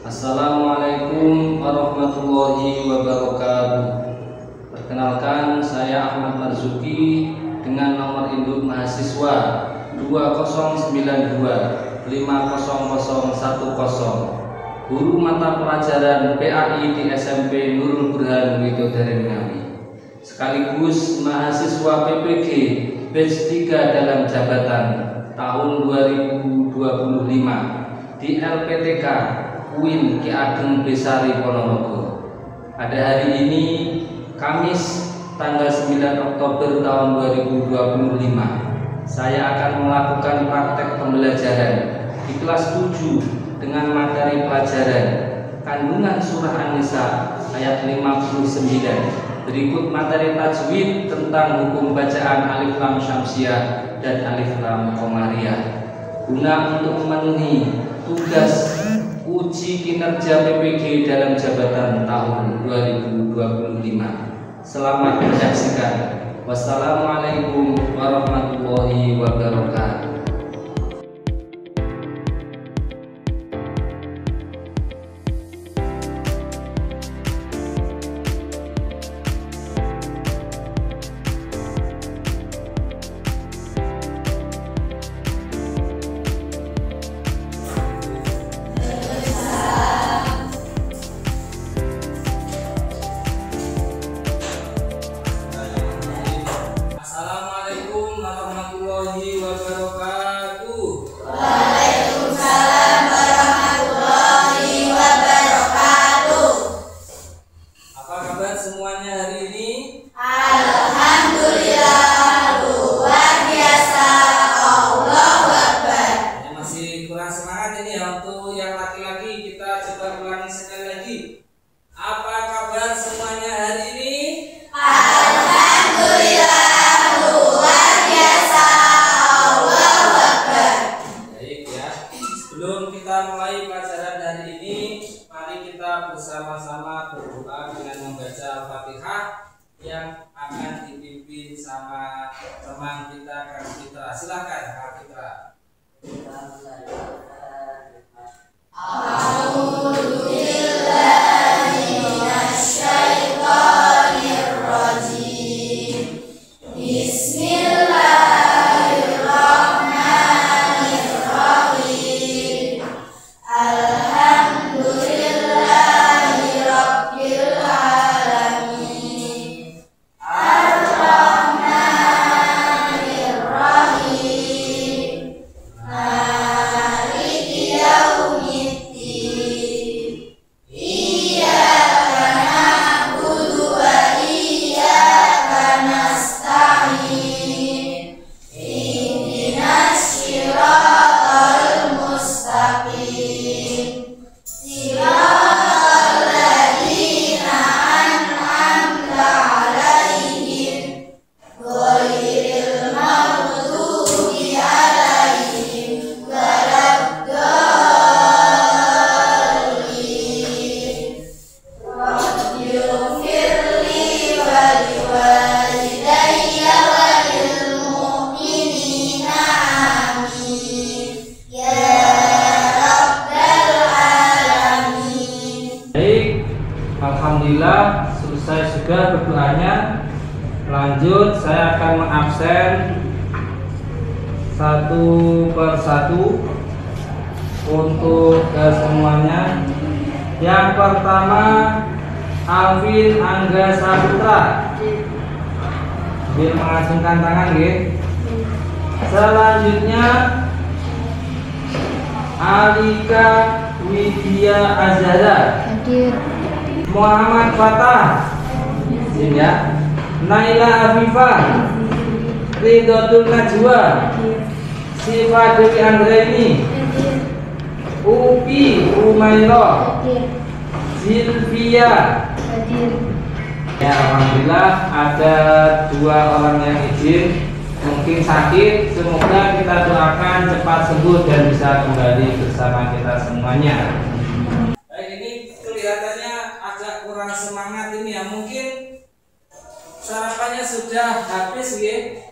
Assalamualaikum warahmatullahi wabarakatuh. Perkenalkan, saya Ahmad Marzuki dengan nomor induk mahasiswa 2092 50010, guru mata pelajaran PAI di SMP Nurul Burhan Widodaren Ngawi, sekaligus mahasiswa PPG batch 3 dalam jabatan tahun 2025 di LPTK UIN Ki Ageng Besari Ponorogo. Pada hari ini, Kamis tanggal 9 Oktober tahun 2025, saya akan melakukan praktek pembelajaran di kelas 7 dengan materi pelajaran kandungan surah An-Nisa ayat 59. Berikut materi tajwid tentang hukum bacaan alif lam syamsiah dan alif lam qamariyah, guna untuk memenuhi tugas uji kinerja PPG dalam jabatan tahun 2025. Selamat menyaksikan. Wassalamualaikum warahmatullahi wabarakatuh. Waalaikumsalam warahmatullahi wabarakatuh. Apa kabar semuanya hari ini? Alhamdulillah, luar biasa. Allahu Akbar. Masih kurang semangat ini ya. Untuk yang laki-laki kita coba ulangi sekali lagi. Apa kabar semuanya hari ini? Alhamdulillah, luar biasa. Allahu Akbar. Baik ya. Sebelum kita mulai pelajaran hari ini, mari kita bersama-sama berdoa dengan membaca Al-Fatihah yang akan dipimpin sama teman kita Kak Fitra. Silakan Kak Fitra. A'udzu billahi minasyaitonir rajim. Bismillahirrahmanirrahim. Alhamdulillahirabbil alamin. Ar-Rahmanir Rahim. Maliki yaumiddin. Iyyaka na'budu wa iyyaka nasta'in. Ihdinas shiratal mustaqim. Shiratal ladzina an'amta 'alaihim ghairil maghdubi 'alaihim waladdallin. Rabbighfirli wa liwalidayya wa lil mu'minina amin. Ya Rabbal alamin. Baik, alhamdulillah selesai sudah berdoanya. Lanjut, saya akan mengabsen satu persatu untuk semuanya. Yang pertama, Alvin Angga Saputra. Biar mengacungkan tangan, nggih. Selanjutnya, Alika Widya Azhara. Muhammad Fatah. Izin ya. Naila Afifah. Ridhotul Najwa. Siva Dewi Anggraini. Upi Umairo. Zilvia. Ya, alhamdulillah ada 2 orang yang izin, mungkin sakit. Semoga kita doakan cepat sembuh dan bisa kembali bersama kita semuanya. Baik, ini kelihatannya agak kurang semangat ini ya. Mungkin sarapannya sudah habis ya.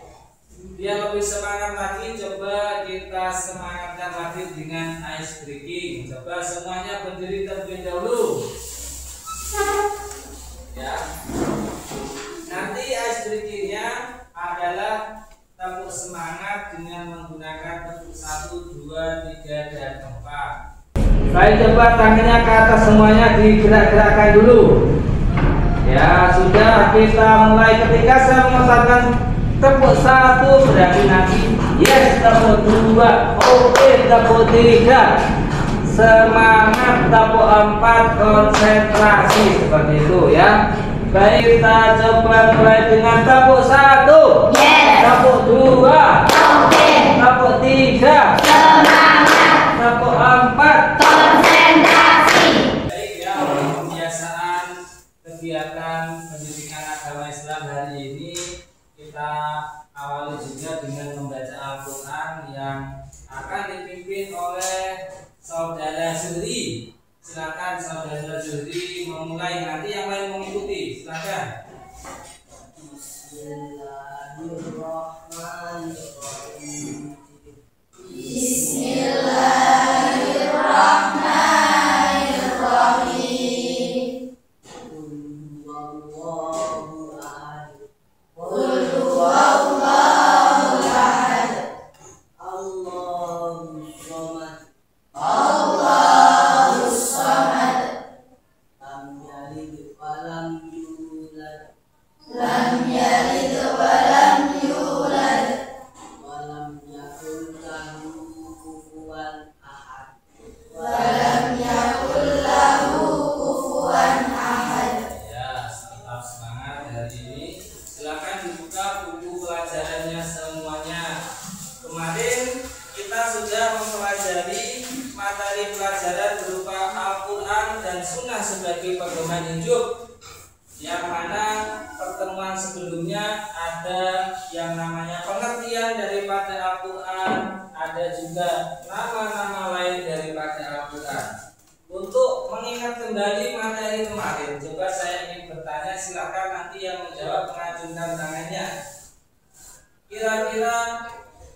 Biar lebih semangat lagi, coba kita semangatkan lagi dengan ice breaking. Coba semuanya berdiri terlebih dahulu. Ya. Nanti ice breakingnya adalah tepuk semangat dengan menggunakan tepuk 1, 2, 3, dan 4. Baik, coba tangannya ke atas semuanya, digerak-gerakkan dulu. Ya, sudah, kita mulai. Ketika saya mengucapkan tepuk 1 berarti nanti yes, tepuk 2 oke, tepuk 3 semangat, tepuk 4 konsentrasi, seperti itu ya. Baik, kita coba mulai dengan tepuk 1 Yes. tepuk 2 Oke. tepuk 3 Semangat. tepuk 4 Konsentrasi. Baik ya, pembiasaan kegiatan pendidikan agama Islam hari ini kita awali juga dengan membaca Al-Quran yang akan dipimpin oleh Saudara Zuhri. Silakan Saudara Zuhri memulai, nanti yang lain mengikuti. Silakan. Bismillahirrahmanirrahim. Bismillahirrahmanirrahim. Qul huwallahu ahad. Allahus samad. Lam yalid wa lam yulad. Wa lam yakul lahu kufuwan ahad. Ya, tetap semangat hari ini. Silakan dibuka buku pelajarannya semuanya. Kemarin kita sudah mempelajari materi pelajaran berupa Al-Quran dan Sunnah sebagai pedoman hidup. Yang mana pertemuan sebelumnya ada yang namanya pengertian daripada Al-Quran, ada juga nama-nama lain daripada Al-Quran. Untuk mengingat kembali materi kemarin, coba saya ingin bertanya, silakan nanti yang menjawab mengacungkan tangannya. Kira-kira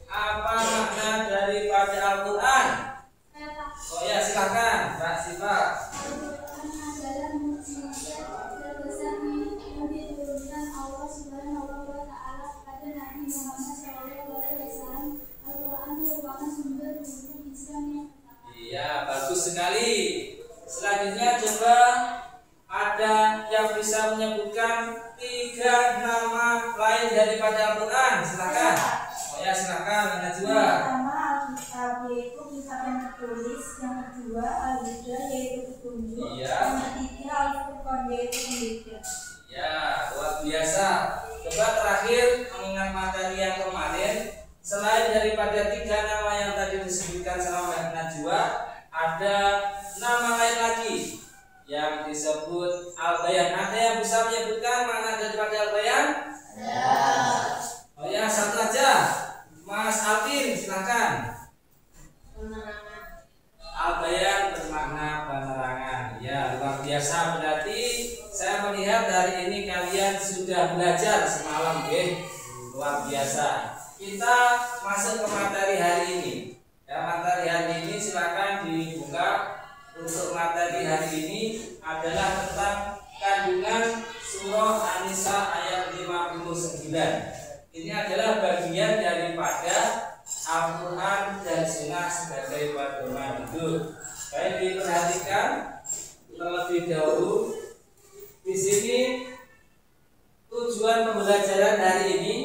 apa makna daripada Al-Quran? Oh ya, silakan Pak Siva. Iya, bagus sekali. Selanjutnya coba ada yang bisa menyebutkan 3 nama lain daripada Al-Quran. Silakan. Oh ya, silakan Najwa. Yang pertama Alkitab, yaitu kitab yang tertulis. Yang kedua Al-Huda, yaitu petunjuk. Iya. Yang ketiga Al-Furqan, yaitu pembeda. Ya, luar biasa. Coba terakhir mengingat materi yang kemarin, selain daripada 3 nama yang tadi disebutkan sama Mbak Najwa, ada nama lain lagi yang disebut Al-Bayan. Ada yang bisa menyebutkan makna daripada Al-Bayan? Oh ya, satu aja. Mas Alvin, silakan. Al-Bayan bermakna penerangan. Ya, luar biasa. Berarti saya melihat hari ini kalian sudah belajar semalam, luar biasa. Kita masuk ke materi hari ini. Ya, materi hari ini silakan dibuka. Untuk materi hari ini adalah tentang kandungan surah An-Nisa ayat 59. Ini adalah bagian daripada Al-Quran dan Sunnah sebagai pedoman hidup. Baik, diperhatikan terlebih dahulu. Di sini tujuan pembelajaran hari ini,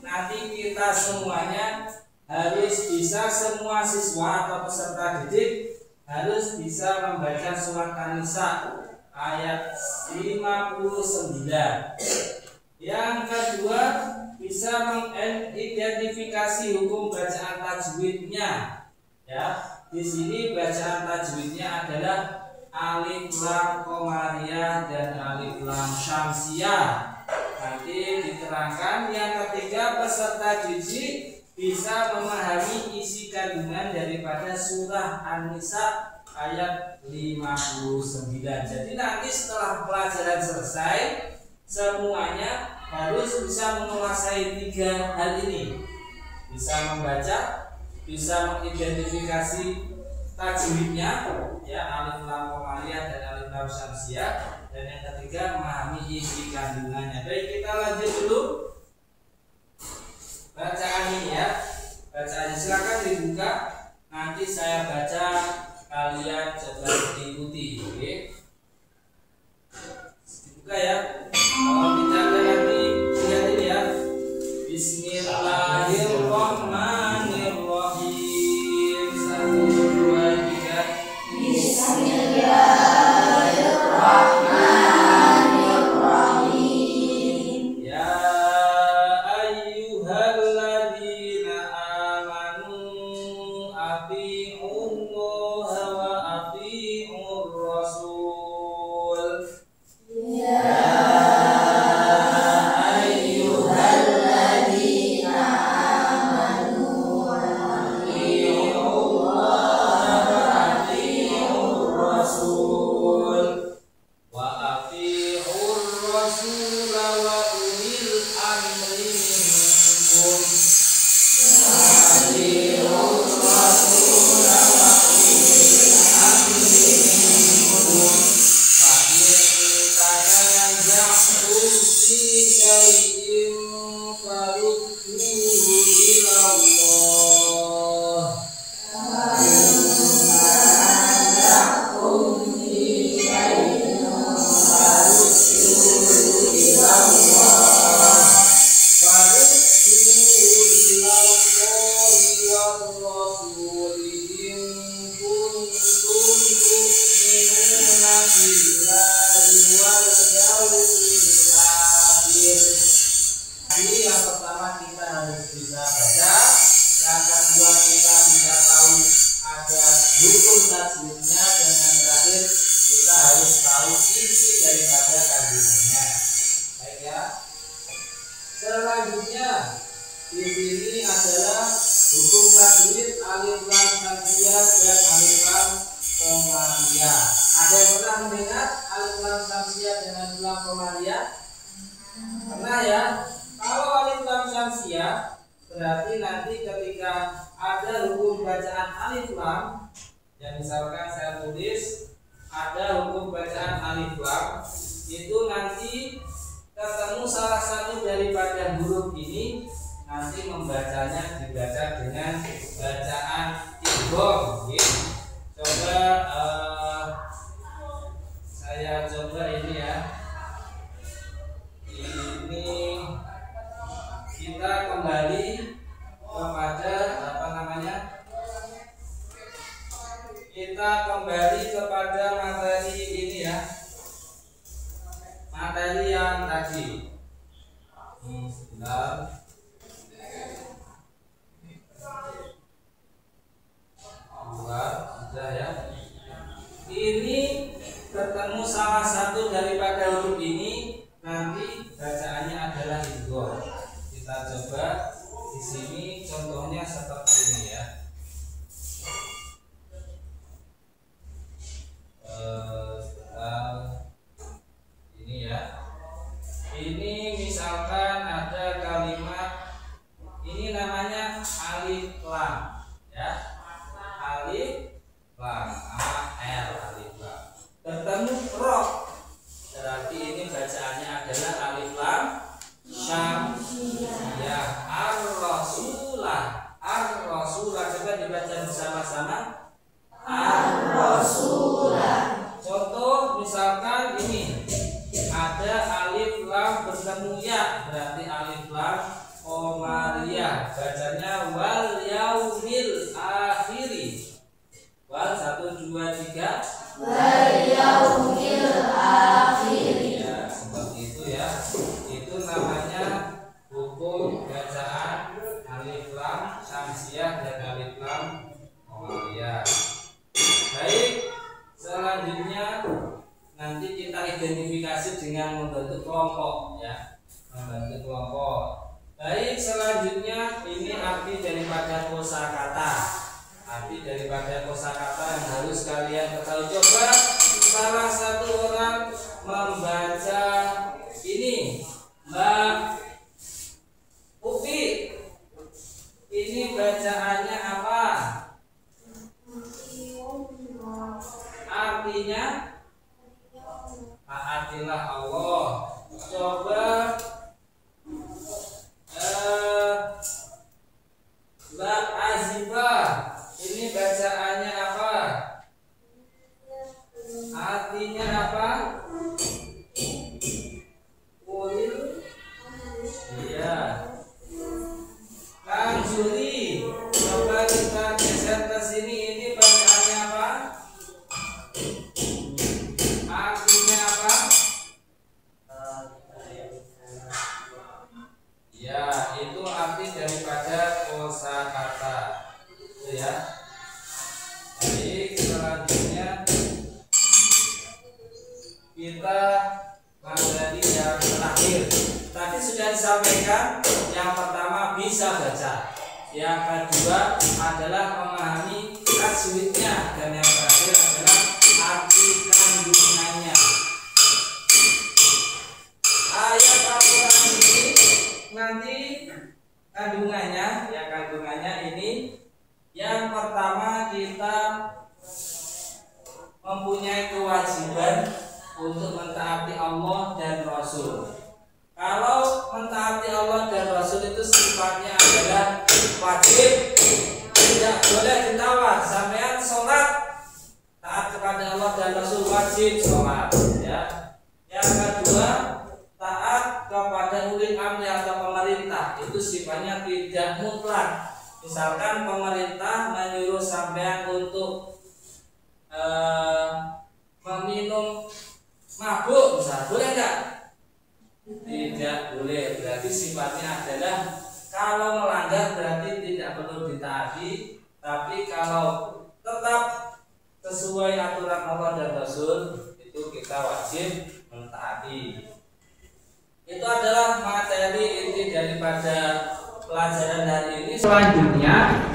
nanti kita semuanya harus bisa, semua siswa atau peserta didik harus bisa membaca surat An-Nisa ayat 59. Yang kedua, bisa mengidentifikasi hukum bacaan tajwidnya. Ya, di sini bacaan tajwidnya adalah alif lam qamariyah dan alif lam syamsiyah. Nanti diterangkan. Yang ketiga, peserta didik bisa memahami isi kandungan daripada surah An-Nisa ayat 59. Jadi nanti setelah pelajaran selesai, semuanya harus bisa menguasai 3 hal ini. bisa membaca, bisa mengidentifikasi tajwidnya, ya, alif lam qamariyah dan alif lam syamsiyah, dan yang ketiga memahami isi kandungannya. Baik, kita lanjut dulu bacaan ini ya. Bacaannya silakan dibuka, nanti saya baca, kalian coba ikuti. Oke, dibuka ya. Kalau tidak nanti lihat ini ya. Bismillahirrahmanirrahim. 1, 2, 3. Bismillahirrahmanirrahim. Ya ayyuhalladzina amanu atii'ullaha wa atii'ur rasul. Ya ayyuhalladzina amanu atii'ullaha wa atii'ur rasul. Wa atii'ur rasul wa ulil amri minkum. Jadi yang pertama kita harus bisa baca, yang kedua kita bisa tahu ada hukum tajwidnya, dan yang terakhir kita harus tahu isi daripada kandungannya. Baik ya. Selanjutnya di sini adalah hukum tajwid alif lam syamsiyah dan alif lam qamariyah. Ada yang pernah mendengar alif lam syamsiyah dan alif lam qamariyah? Pernah ya? Kalau alif lam syamsiyah berarti nanti ketika ada hukum bacaan alif lam, yang misalkan saya tulis ada hukum bacaan alif lam, itu nanti ketemu salah satu daripada huruf ini, nanti membacanya dibaca dengan bacaan idgham. Coba saya coba ini ya. Ini kita kembali kepada apa namanya? Kita kembali kepada materi ini ya. Materi yang tadi. Sebentar. Sudah ya. Ini ketemu salah satu daripada huruf ini, nanti bacaannya adalah idgham. Kita coba di sini contohnya seperti ini ya. Ini ya. Ini misalkan ada kalimat ini namanya alif lam ya. Alif lam, L alif lam. Bertemu ro. Berarti ini bacaannya adalah alif lam syamsiyah. Ar-rasulah. Ar-rasulah, coba dibaca bersama-sama. Ar-rasulah. Contoh misalkan ini ada alif lam bertemu ya, berarti alif lam qamariyah. Bacanya wal yaumil akhiri. Wal 1 2 3. Wal yaumil akhiri. Ya, seperti itu ya. Itu namanya hukum bacaan alif lam syamsiyah dan alif lam qamariyah. Baik, selanjutnya nanti kita identifikasi dengan membentuk kelompok ya. Membentuk kelompok. Baik, selanjutnya ini arti daripada kosakata. Arti daripada kosakata yang harus kalian ketahui. Coba salah satu orang membaca ini, Mbak Upi. Ini taatilah Allah. Coba Mbak Azifah, ini bacaannya apa? Artinya apa? Ulil. Iya. Kang Juli, coba kita geser ke sini. Ini bacaannya apa? Artinya apa? Ya, itu arti daripada kosakata. Itu ya. Baik, selanjutnya kita menjadi yang terakhir. Tadi sudah disampaikan, yang pertama bisa baca, yang kedua adalah memahami tajwidnya, dan yang terakhir adalah arti kandungannya. Ayat Al-Quran ini nanti kandungannya, ya kandungannya ini yang pertama kita mempunyai kewajiban untuk mentaati Allah dan Rasul. Kalau mentaati Allah dan Rasul itu sifatnya adalah wajib, tidak boleh ditawar. Sampean sholat taat kepada Allah dan Rasul, wajib sholat. Ya. Yang kedua, taat kepada ulil amri atau pemerintah, itu sifatnya tidak mutlak. Misalkan pemerintah menyuruh sampean untuk meminum mabuk, misalnya, boleh enggak? Tidak boleh. Berarti sifatnya adalah kalau melanggar berarti tidak perlu ditaati, tapi kalau tetap sesuai aturan Allah dan Rasul itu kita wajib mentaati. Itu adalah materi inti daripada pelajaran hari ini. Selanjutnya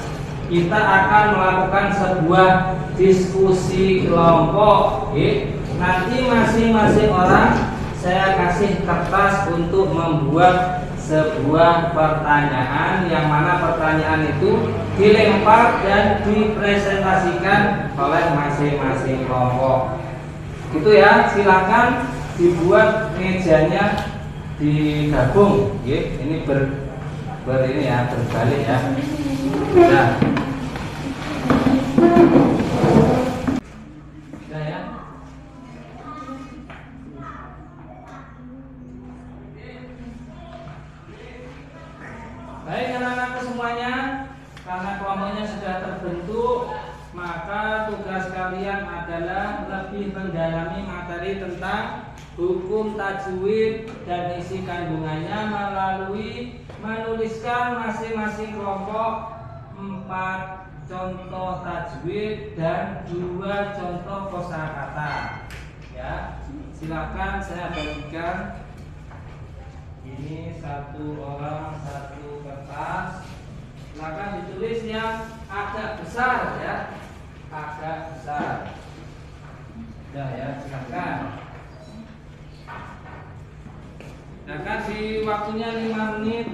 kita akan melakukan sebuah diskusi kelompok. Nanti masing-masing orang saya kasih kertas untuk membuat sebuah pertanyaan, yang mana pertanyaan itu dilempar dan dipresentasikan oleh masing-masing kelompok. Gitu ya, silakan dibuat mejanya, digabung. Ini ini ya, berbalik ya. Nah. Sudah ya. Baik anak-anakku semuanya, karena kelompoknya sudah terbentuk, maka tugas kalian adalah lebih mendalami materi tentang hukum tajwid dan isi kandungannya melalui menuliskan masing-masing kelompok 4 contoh tajwid dan 2 contoh kosakata. Ya, silakan saya bagikan. Ini satu orang satu kertas. Silakan ditulis yang agak besar ya, agak besar. Sudah ya, silakan. Nah, kasih waktunya 5 menit.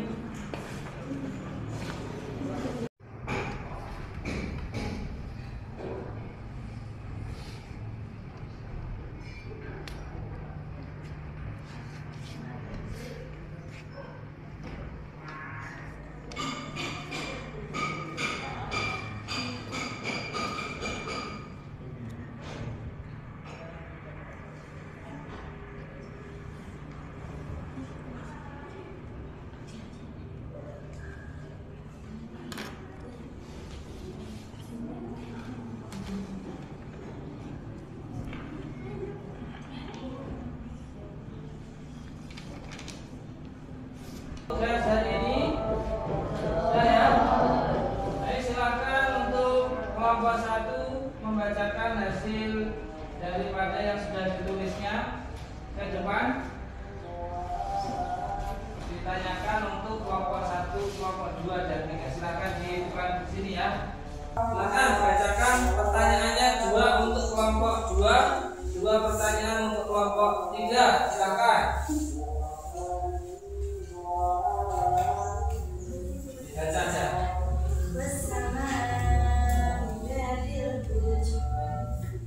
Tugas hari ini sudah ya. Baik, silakan untuk kelompok 1 membacakan hasil daripada yang sudah ditulisnya ke depan. Ditanyakan untuk kelompok 1, kelompok 2 dan 3. Silakan dibuka di sini ya. Silakan bacakan pertanyaannya, 2 untuk kelompok 2, 2 pertanyaan untuk kelompok 3. Silakan. Baca aja.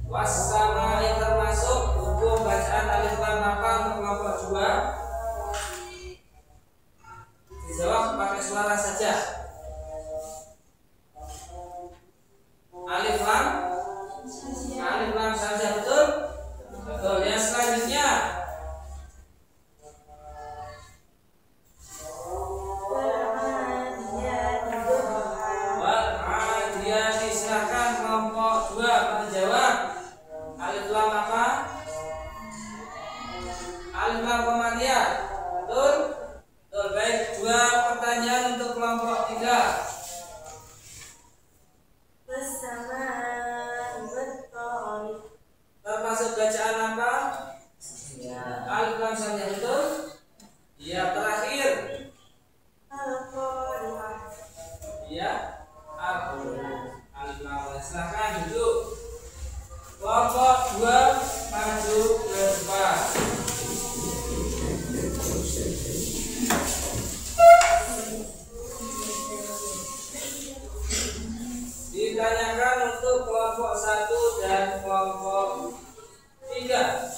Wassama termasuk hukum bacaan alif lam apa? bacaan apa? Alif lam samnya betul? Iya, terakhir. Iya, aku. Alif lam. Silakan duduk. Kelompok 2 maju ke depan. Ditanyakan untuk kelompok 1 dan kelompok 3.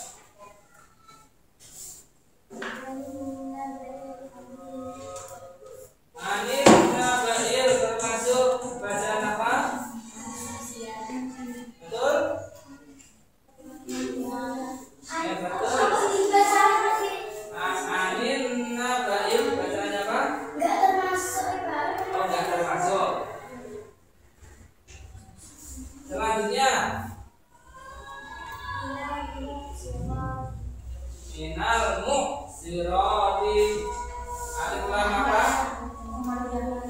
Anil nabail termasuk bacaan apa? Betul? Ya betul. Anil nabail bacaannya apa? Oh, enggak termasuk. Selanjutnya minal mu'sirati alif lam apa?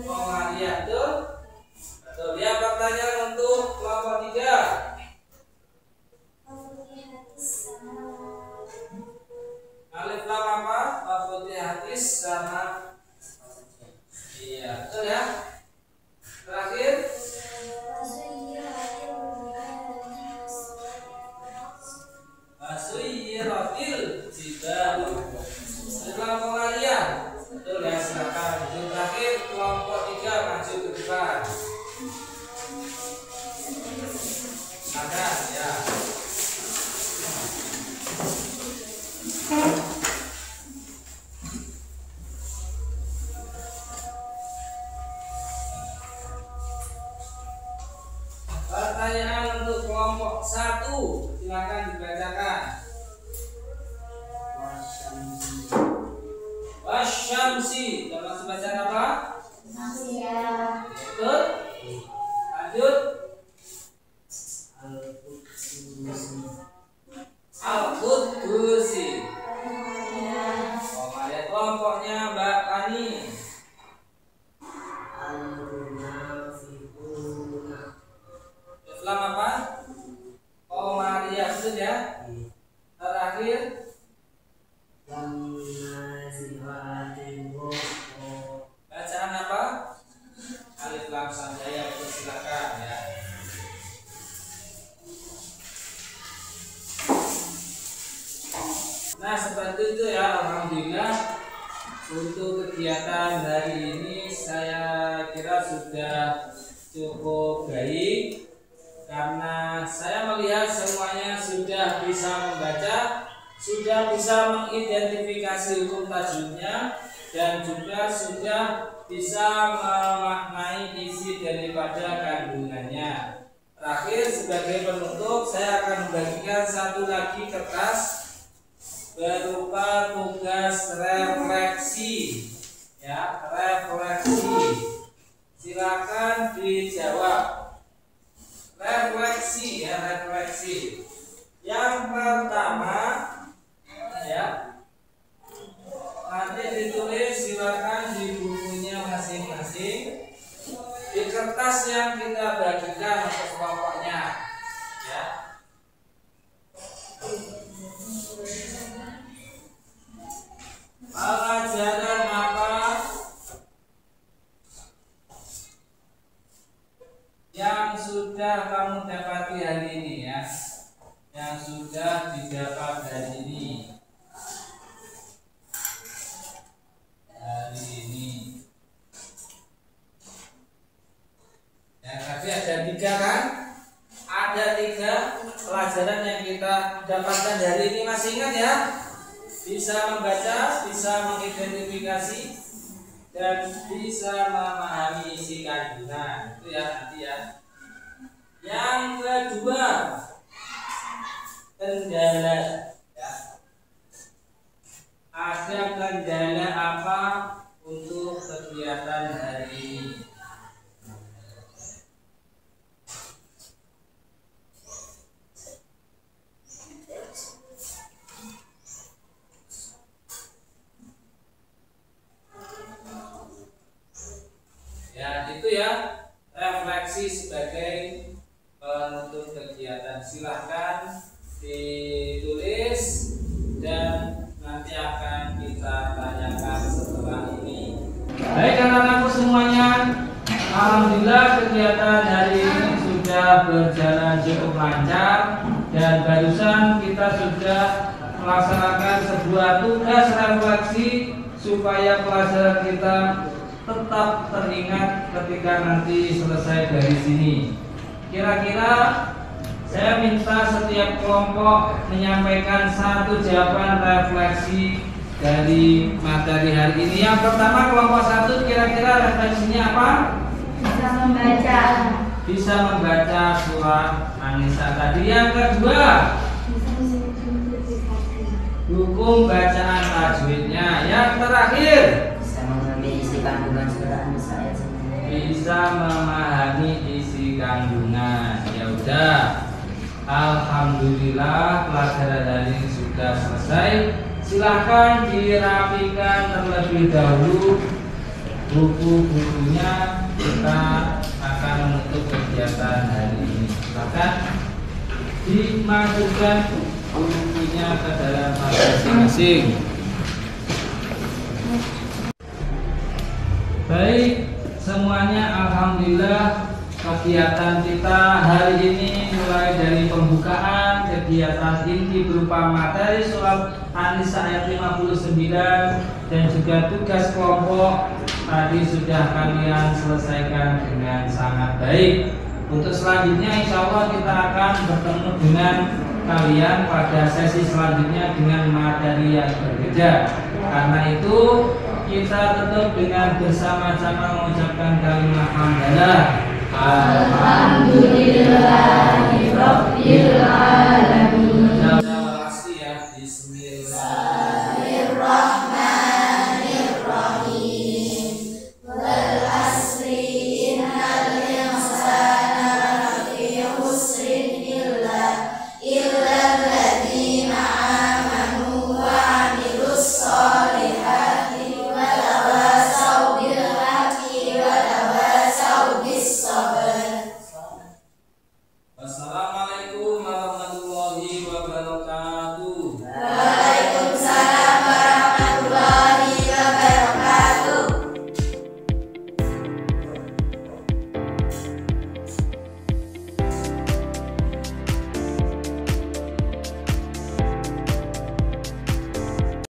Komariyah. Betul? Betul. Lihat pertanyaan untuk kelompok 3. Alif lam apa? Fathihatis sama. Iya, betul ya. Terakhir Asuyiratil jibal. Setelah Komariyah. Betul ya, silakan. Yang terakhir kelompok 3 maju ke depan. Silakan ya. Pertanyaan untuk kelompok 1 silakan dibacakan. Wasyamsi termasuk bacaan apa? Betul. Lanjut. Al-Qudusi. Komariyah. Kelompoknya Mbak Ani. Islam apa? Komariyah. Betul ya. Terakhir bacaan apa? Alif lam samjaya. Silakan ya. Nah, seperti itu ya. Alhamdulillah untuk kegiatan hari ini saya kira sudah cukup baik karena saya melihat semuanya sudah bisa membaca, sudah bisa mengidentifikasi hukum tajwidnya, dan juga sudah bisa memaknai isi daripada kandungannya. Terakhir sebagai penutup saya akan membagikan satu lagi kertas berupa tugas refleksi ya, refleksi. Silakan dijawab. Refleksi ya, refleksi. Yang pertama ya, nanti ditulis silakan di bukunya masing-masing, di kertas yang kita bagikan untuk kelompoknya ya. Pelajaran apa yang sudah kamu dapati hari ini ya, yang sudah didapat hari ini. Ya, tadi ada 3 kan? Ada 3 pelajaran yang kita dapatkan hari ini. Masih ingat ya? Bisa membaca, bisa mengidentifikasi, dan bisa memahami isi kandungan. Itu ya nanti ya. Yang kedua, kendala ya. Ada kendala apa untuk kegiatan hari ini? Ya, itu ya refleksi sebagai penutup kegiatan. Silahkan ditulis sudah melaksanakan sebuah tugas refleksi supaya pelajaran kita tetap teringat ketika nanti selesai dari sini. Kira-kira saya minta setiap kelompok menyampaikan satu jawaban refleksi dari materi hari ini. Yang pertama kelompok 1, kira-kira refleksinya apa? Bisa membaca. Bisa membaca surat An-Nisa tadi. Yang kedua, Bisa mengidentifikasi. hukum bacaan tajwidnya. Yang terakhir, Bisa memahami isi kandungan surat An-Nisa ayat 9. bisa memahami isi kandungan. Ya udah, alhamdulillah pelajaran hari ini sudah selesai. Silahkan dirapikan terlebih dahulu buku-bukunya. Kita akan menutup kegiatan hari ini. Silahkan dimasukkan bukunya ke dalam tas masing-masing. Baik, semuanya alhamdulillah kegiatan kita hari ini mulai dari pembukaan kegiatan inti berupa materi surat An-Nisa ayat 59 dan juga tugas kelompok tadi sudah kalian selesaikan dengan sangat baik. Untuk selanjutnya insya Allah kita akan bertemu dengan kalian pada sesi selanjutnya dengan materi yang berbeda. Karena itu kita tutup dengan bersama-sama mengucapkan kalimat hamdalah. Alhamdulillahirabbil alamin.